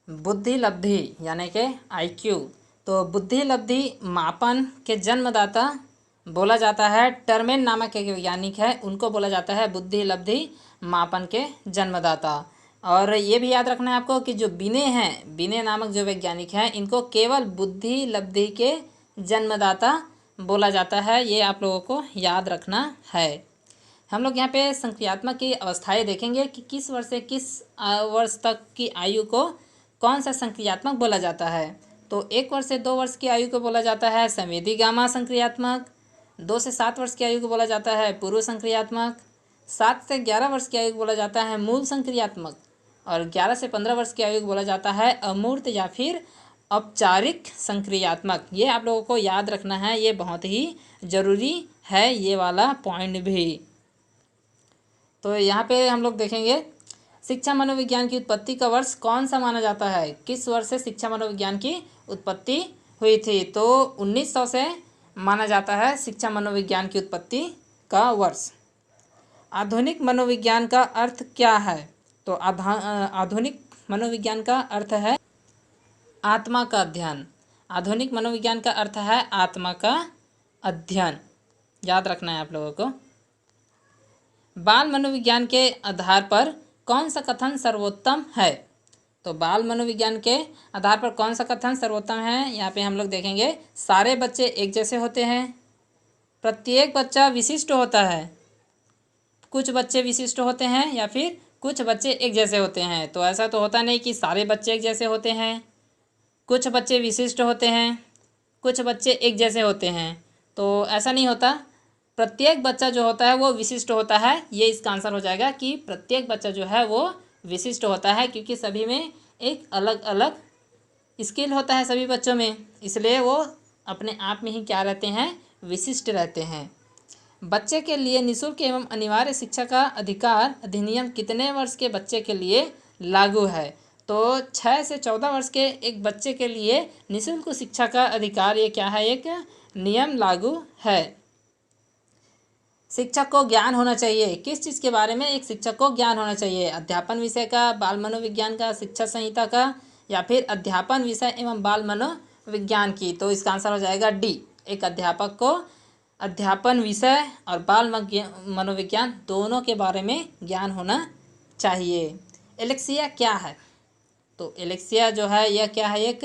बुद्धि लब्धि यानी कि आईक्यू। तो बुद्धि लब्धि मापन के जन्मदाता बोला जाता है, टर्मेन नामक एक वैज्ञानिक है, उनको बोला जाता है बुद्धि लब्धि मापन के जन्मदाता। और ये भी याद रखना है आपको कि जो बिने हैं, बिने नामक जो वैज्ञानिक हैं, इनको केवल बुद्धि लब्धि के जन्मदाता बोला जाता है। ये आप लोगों को याद रखना है। हम लोग यहाँ पे संक्रियात्मक की अवस्थाएं देखेंगे कि किस वर्ष से किस वर्ष तक की आयु को कौन सा संक्रियात्मक बोला जाता है। तो 1 वर्ष से 2 वर्ष की आयु को बोला जाता है संवेदी गामा संक्रियात्मक। 2 से 7 वर्ष की आयु को बोला जाता है पूर्व संक्रियात्मक। 7 से 11 वर्ष की आयु को बोला जाता है मूल संक्रियात्मक। और 11 से 15 वर्ष की आयु को बोला जाता है अमूर्त या फिर औपचारिक संक्रियात्मक। ये आप लोगों को याद रखना है, ये बहुत ही ज़रूरी है ये वाला पॉइंट भी। तो यहाँ पे हम लोग देखेंगे शिक्षा मनोविज्ञान की उत्पत्ति का वर्ष कौन सा माना जाता है। किस वर्ष से शिक्षा मनोविज्ञान की उत्पत्ति हुई थी। तो 1900 से माना जाता है शिक्षा मनोविज्ञान की उत्पत्ति का वर्ष। आधुनिक मनोविज्ञान का अर्थ क्या है। तो आधुनिक मनोविज्ञान का अर्थ है आत्मा का अध्ययन। आधुनिक मनोविज्ञान का अर्थ है आत्मा का अध्ययन, याद रखना है आप लोगों को। बाल मनोविज्ञान के आधार पर कौन सा कथन सर्वोत्तम है। तो बाल मनोविज्ञान के आधार पर कौन सा कथन सर्वोत्तम है, यहाँ पे हम लोग देखेंगे सारे बच्चे एक जैसे होते हैं, प्रत्येक बच्चा विशिष्ट होता है, कुछ बच्चे विशिष्ट होते हैं या फिर कुछ बच्चे एक जैसे होते हैं। तो ऐसा तो होता नहीं कि सारे बच्चे एक जैसे होते हैं, कुछ बच्चे विशिष्ट होते हैं, कुछ बच्चे एक जैसे होते हैं। तो ऐसा नहीं होता, प्रत्येक बच्चा जो होता है वो विशिष्ट होता है। ये इसका आंसर हो जाएगा कि प्रत्येक बच्चा जो है वो विशिष्ट होता है, क्योंकि सभी में एक अलग अलग स्किल होता है सभी बच्चों में, इसलिए वो अपने आप में ही क्या रहते हैं, विशिष्ट रहते हैं। बच्चे के लिए निःशुल्क एवं अनिवार्य शिक्षा का अधिकार अधिनियम कितने वर्ष के बच्चे के लिए लागू है। तो 6 से 14 वर्ष के एक बच्चे के लिए निःशुल्क शिक्षा का अधिकार, ये क्या है, एक नियम लागू है। शिक्षक को ज्ञान होना चाहिए, किस चीज़ के बारे में एक शिक्षक को ज्ञान होना चाहिए। अध्यापन विषय का, बाल मनोविज्ञान का, शिक्षा संहिता का, या फिर अध्यापन विषय एवं बाल मनोविज्ञान की। तो इसका आंसर हो जाएगा डी। एक अध्यापक को अध्यापन विषय और बाल मनोविज्ञान दोनों के बारे में ज्ञान होना चाहिए। एलेक्सिया क्या है। तो एलेक्सिया जो है यह क्या है, एक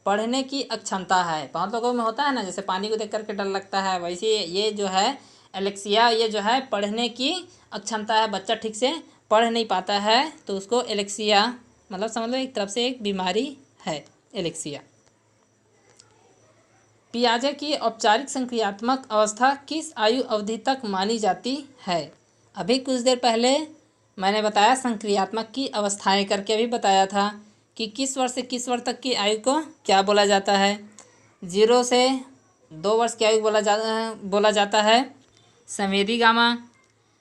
पढ़ने की अक्षमता है। बहुत लोगों में होता है ना, जैसे पानी को देख करके डर लगता है, वैसे ये जो है एलेक्सिया, ये जो है पढ़ने की अक्षमता है। बच्चा ठीक से पढ़ नहीं पाता है तो उसको एलेक्सिया, मतलब समझ लो एक तरफ से एक बीमारी है एलेक्सिया। पियाजे की औपचारिक संक्रियात्मक अवस्था किस आयु अवधि तक मानी जाती है। अभी कुछ देर पहले मैंने बताया संक्रियात्मक की अवस्थाएं करके भी बताया था कि किस वर्ष से किस वर्ष तक की आयु को क्या बोला जाता है। 0 से 2 वर्ष की आयु बोला जाता है संवेदी गामा।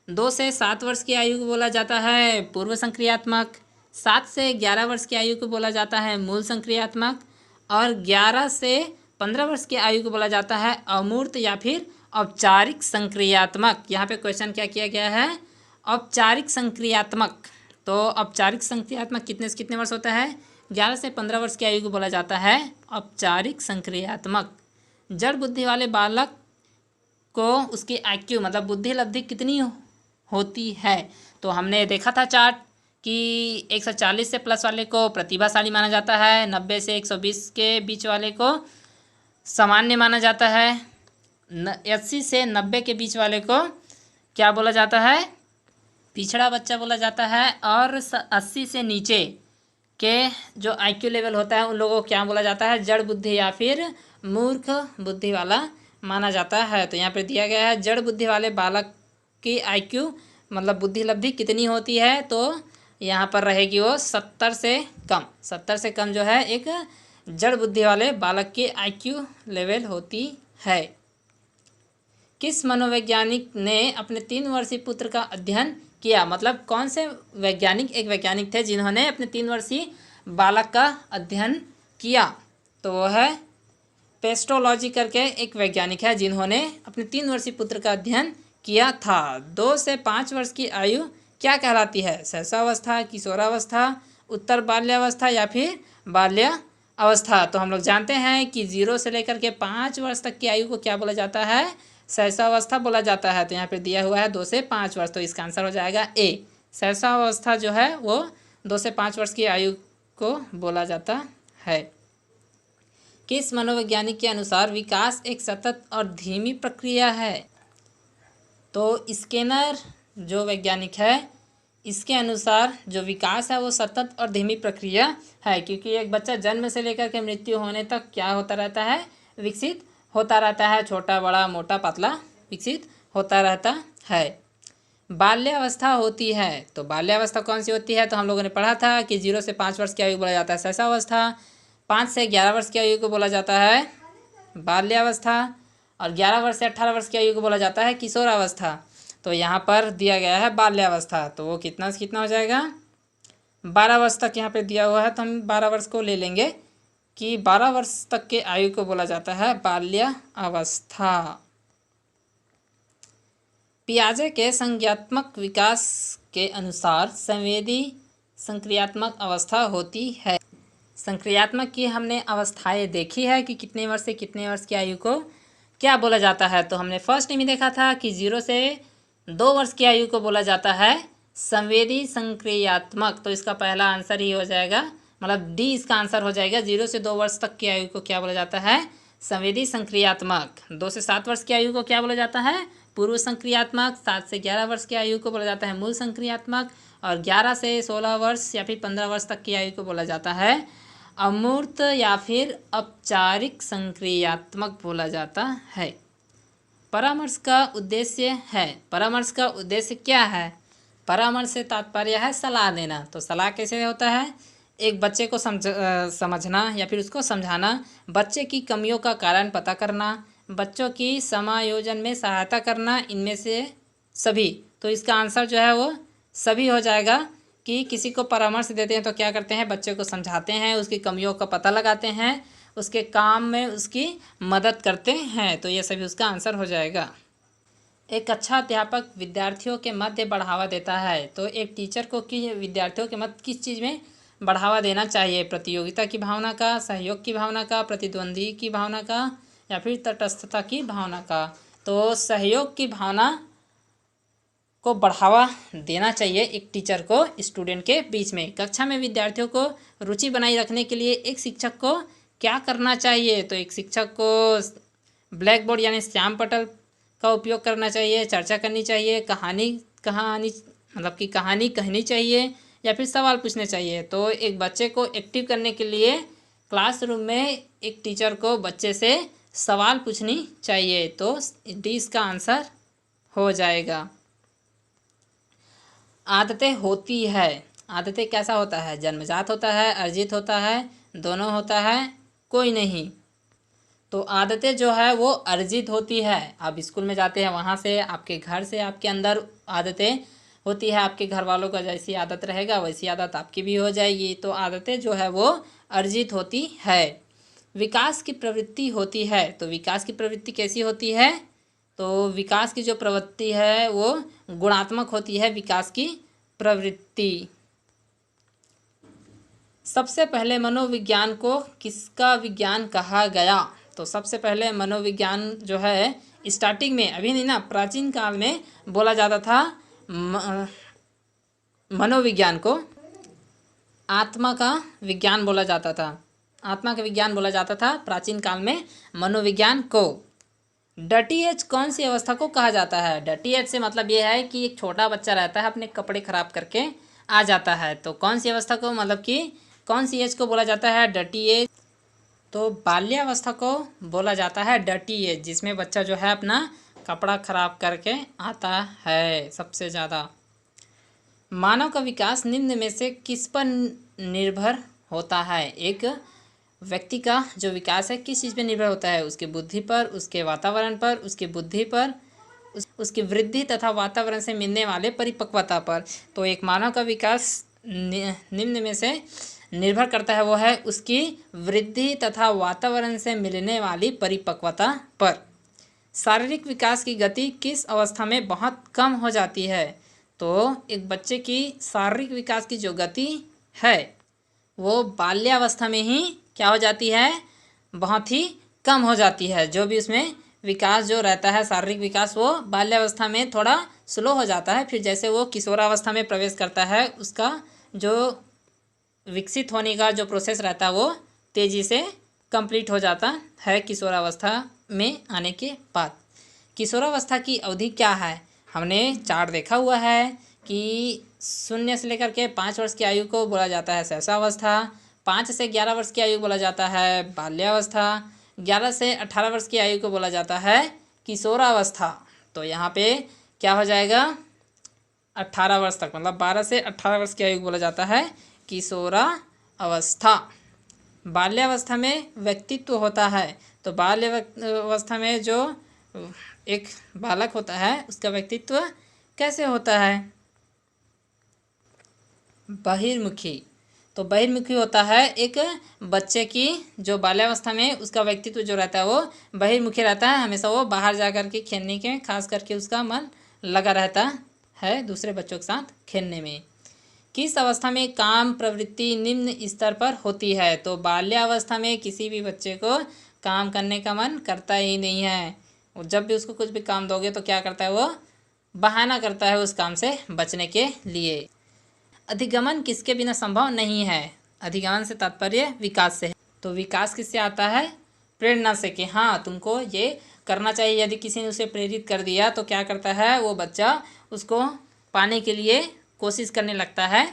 2 से 7 वर्ष की आयु को बोला जाता है पूर्व संक्रियात्मक। 7 से 11 वर्ष की आयु को बोला जाता है मूल संक्रियात्मक। और 11 से 15 वर्ष की आयु को बोला जाता है अमूर्त या फिर औपचारिक संक्रियात्मक। यहाँ पे क्वेश्चन क्या किया गया है, औपचारिक संक्रियात्मक। तो औपचारिक संक्रियात्मक कितने से कितने वर्ष होता है, 11 से 15 वर्ष की आयु को बोला जाता है औपचारिक संक्रियात्मक। जड़ बुद्धि वाले बालक को उसकी IQ मतलब बुद्धि लब्धि कितनी होती है। तो हमने देखा था चार्ट कि 140 से प्लस वाले को प्रतिभाशाली माना जाता है, 90 से 120 के बीच वाले को सामान्य माना जाता है, 80 से 90 के बीच वाले को क्या बोला जाता है, पिछड़ा बच्चा बोला जाता है। और 80 से नीचे के जो IQ लेवल होता है उन लोगों को क्या बोला जाता है, जड़ बुद्धि या फिर मूर्ख बुद्धि वाला माना जाता है। तो यहाँ पर दिया गया है जड़ बुद्धि वाले बालक की IQ मतलब बुद्धि लब्धि कितनी होती है। तो यहाँ पर रहेगी वो 70 से कम। 70 से कम जो है एक जड़ बुद्धि वाले बालक की IQ लेवल होती है। किस मनोवैज्ञानिक ने अपने 3 वर्षीय पुत्र का अध्ययन किया। मतलब कौन से वैज्ञानिक, एक वैज्ञानिक थे जिन्होंने अपने 3 वर्षीय बालक का अध्ययन किया। तो वो है पेस्टोलॉजी करके एक वैज्ञानिक है जिन्होंने अपने 3 वर्षीय पुत्र का अध्ययन किया था। 2 से 5 वर्ष की आयु क्या कहलाती है, शैशवावस्था, किशोरावस्था, उत्तर बाल्यावस्था या फिर बाल्य अवस्था। तो हम लोग जानते हैं कि 0 से लेकर के 5 वर्ष तक की आयु को क्या बोला जाता है, शैशवावस्था बोला जाता है। तो यहाँ पे दिया हुआ है 2 से 5 वर्ष, तो इसका आंसर हो जाएगा ए। शैशवावस्था जो है वो 2 से 5 वर्ष की आयु को बोला जाता है। किस मनोवैज्ञानिक के अनुसार विकास एक सतत और धीमी प्रक्रिया है? तो स्किनर जो वैज्ञानिक है, इसके अनुसार जो विकास है वो सतत और धीमी प्रक्रिया है, क्योंकि एक बच्चा जन्म से लेकर के मृत्यु होने तक क्या होता रहता है, विकसित होता रहता है। छोटा बड़ा मोटा पतला विकसित होता रहता है। बाल्यावस्था होती है, तो बाल्यावस्था कौन सी होती है? तो हम लोगों ने पढ़ा था कि 0 से 5 वर्ष की आयु बोला जाता है शैशवावस्था, 5 से 11 वर्ष की आयु को बोला जाता है बाल्यावस्था, और 11 वर्ष से 18 वर्ष की आयु को बोला जाता है किशोरावस्था। तो यहाँ पर दिया गया है बाल्यावस्था, तो वो कितना से कितना हो जाएगा, 12 वर्ष तक यहाँ पे दिया हुआ है, तो हम 12 वर्ष को ले लेंगे कि 12 वर्ष तक के आयु को बोला जाता है बाल्यावस्था। पियाजे के संज्ञात्मक विकास के अनुसार संवेदी संक्रियात्मक अवस्था होती है। संक्रियात्मक की हमने अवस्थाएं देखी है कि कितने वर्ष से कितने वर्ष की आयु को क्या बोला जाता है। तो हमने फर्स्ट में देखा था कि 0 से 2 वर्ष की आयु को बोला जाता है संवेदी संक्रियात्मक, तो इसका पहला आंसर ही हो जाएगा, मतलब डी इसका आंसर हो जाएगा। 0 से 2 वर्ष तक की आयु को क्या बोला जाता है, संवेदी संक्रियात्मक। 2 से 7 वर्ष की आयु को क्या बोला जाता है, पूर्व संक्रियात्मक। 7 से 11 वर्ष की आयु को बोला जाता है मूल संक्रियात्मक, और 11 से 16 वर्ष या फिर 15 वर्ष तक की आयु को बोला जाता है अमूर्त या फिर औपचारिक संक्रियात्मक बोला जाता है। परामर्श का उद्देश्य है, परामर्श का उद्देश्य क्या है? परामर्श से तात्पर्य है सलाह देना। तो सलाह कैसे होता है, एक बच्चे को समझना या फिर उसको समझाना, बच्चे की कमियों का कारण पता करना, बच्चों की समायोजन में सहायता करना, इनमें से सभी। तो इसका आंसर जो है वो सभी हो जाएगा कि किसी को परामर्श देते हैं तो क्या करते हैं, बच्चे को समझाते हैं, उसकी कमियों का पता लगाते हैं, उसके काम में उसकी मदद करते हैं। तो ये सभी उसका आंसर हो जाएगा। एक अच्छा अध्यापक विद्यार्थियों के मध्य बढ़ावा देता है। तो एक टीचर को कि विद्यार्थियों के मध्य किस चीज़ में बढ़ावा देना चाहिए, प्रतियोगिता की भावना का, सहयोग की भावना का, प्रतिद्वंदी की भावना का, या फिर तटस्थता की भावना का? तो सहयोग की भावना को बढ़ावा देना चाहिए एक टीचर को स्टूडेंट के बीच में। कक्षा में विद्यार्थियों को रुचि बनाए रखने के लिए एक शिक्षक को क्या करना चाहिए? तो एक शिक्षक को ब्लैक बोर्ड यानी श्याम पटल का उपयोग करना चाहिए, चर्चा करनी चाहिए, कहानी मतलब कि कहानी कहनी चाहिए, या फिर सवाल पूछने चाहिए। तो एक बच्चे को एक्टिव करने के लिए क्लासरूम में एक टीचर को बच्चे से सवाल पूछनी चाहिए। तो डी इसका आंसर हो जाएगा। आदतें होती है, आदतें कैसा होता है, जन्मजात होता है, अर्जित होता है, दोनों होता है, कोई नहीं? तो आदतें जो है वो अर्जित होती है। आप स्कूल में जाते हैं, वहाँ से आपके घर से आपके अंदर आदतें होती है। आपके घर वालों का जैसी आदत रहेगा वैसी आदत आपकी भी हो जाएगी। तो आदतें जो है वो अर्जित होती है। विकास की प्रवृत्ति होती है, तो विकास की प्रवृत्ति कैसी होती है? तो विकास की जो प्रवृत्ति है वो गुणात्मक होती है। विकास की प्रवृत्ति। सबसे पहले मनोविज्ञान को किसका विज्ञान कहा गया? तो सबसे पहले मनोविज्ञान जो है स्टार्टिंग में, अभी नहीं ना, प्राचीन काल में बोला जाता था मनोविज्ञान को आत्मा का विज्ञान बोला जाता था। आत्मा का विज्ञान बोला जाता था प्राचीन काल में मनोविज्ञान को। डर्टी एज कौन सी अवस्था को कहा जाता है? डर्टी एज से मतलब ये है कि एक छोटा बच्चा रहता है, अपने कपड़े खराब करके आ जाता है। तो कौन सी अवस्था को, मतलब कि कौन सी एज को बोला जाता है डर्टी एज? तो बाल्यावस्था को बोला जाता है डर्टी एज, जिसमें बच्चा जो है अपना कपड़ा खराब करके आता है सबसे ज़्यादा। मानव का विकास निम्न में से किस पर निर्भर होता है? एक व्यक्ति का जो विकास है किस चीज़ पर निर्भर होता है? उसकी बुद्धि पर, उसके वातावरण पर, उसकी बुद्धि पर, उसकी वृद्धि तथा वातावरण से मिलने वाले परिपक्वता पर। तो एक मानव का विकास निम्न में से निर्भर करता है, वो है उसकी वृद्धि तथा वातावरण से मिलने वाली परिपक्वता पर। शारीरिक विकास की गति किस अवस्था में बहुत कम हो जाती है? तो एक बच्चे की शारीरिक विकास की जो गति है वो बाल्यावस्था में ही क्या हो जाती है, बहुत ही कम हो जाती है। जो भी उसमें विकास जो रहता है, शारीरिक विकास, वो बाल्यावस्था में थोड़ा स्लो हो जाता है। फिर जैसे वो किशोरावस्था में प्रवेश करता है, उसका जो विकसित होने का जो प्रोसेस रहता है वो तेज़ी से कंप्लीट हो जाता है किशोरावस्था में आने के बाद। किशोरावस्था की अवधि क्या है, हमने चार्ट देखा हुआ है कि 0 से लेकर के 5 वर्ष की आयु को बोला जाता है शैशवावस्था, 5 से 11 वर्ष की आयु बोला जाता है बाल्यावस्था, 11 से 18 वर्ष की आयु को बोला जाता है किशोरावस्था। तो यहाँ पे क्या हो जाएगा, 18 वर्ष तक, मतलब 12 से 18 वर्ष की आयु को बोला जाता है किशोरावस्था। बाल्यावस्था में व्यक्तित्व होता है, तो बाल्यावस्था में जो एक बालक होता है उसका व्यक्तित्व कैसे होता है, बहिर्मुखी। तो बहिर्मुखी होता है एक बच्चे की, जो बाल्यावस्था में उसका व्यक्तित्व जो रहता है वो बहिर्मुखी रहता है। हमेशा वो बाहर जा कर के खेलने के, खास करके उसका मन लगा रहता है दूसरे बच्चों के साथ खेलने में। किस अवस्था में काम प्रवृत्ति निम्न स्तर पर होती है, तो बाल्यावस्था में किसी भी बच्चे को काम करने का मन करता ही नहीं है। और जब भी उसको कुछ भी काम दोगे तो क्या करता है, वो बहाना करता है उस काम से बचने के लिए। अधिगमन किसके बिना संभव नहीं है, अधिगमन से तात्पर्य विकास से है। तो विकास किससे आता है, प्रेरणा से, कि हाँ तुमको ये करना चाहिए। यदि किसी ने उसे प्रेरित कर दिया तो क्या करता है, वो बच्चा उसको पाने के लिए कोशिश करने लगता है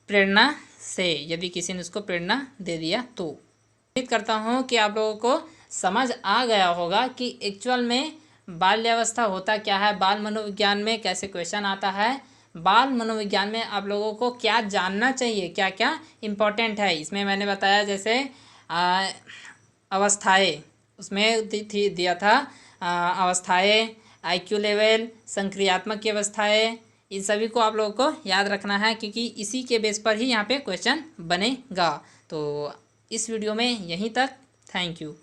प्रेरणा से, यदि किसी ने उसको प्रेरणा दे दिया तो। उम्मीद करता हूँ कि आप लोगों को समझ आ गया होगा कि एक्चुअल में बाल्यावस्था होता क्या है, बाल मनोविज्ञान में कैसे क्वेश्चन आता है, बाल मनोविज्ञान में आप लोगों को क्या जानना चाहिए, क्या क्या इम्पोर्टेंट है। इसमें मैंने बताया जैसे अवस्थाएं, उसमें दिया था अवस्थाएं, IQ लेवल, संक्रियात्मक की अवस्थाएं, इन सभी को आप लोगों को याद रखना है, क्योंकि इसी के बेस पर ही यहाँ पे क्वेश्चन बनेगा। तो इस वीडियो में यहीं तक, थैंक यू।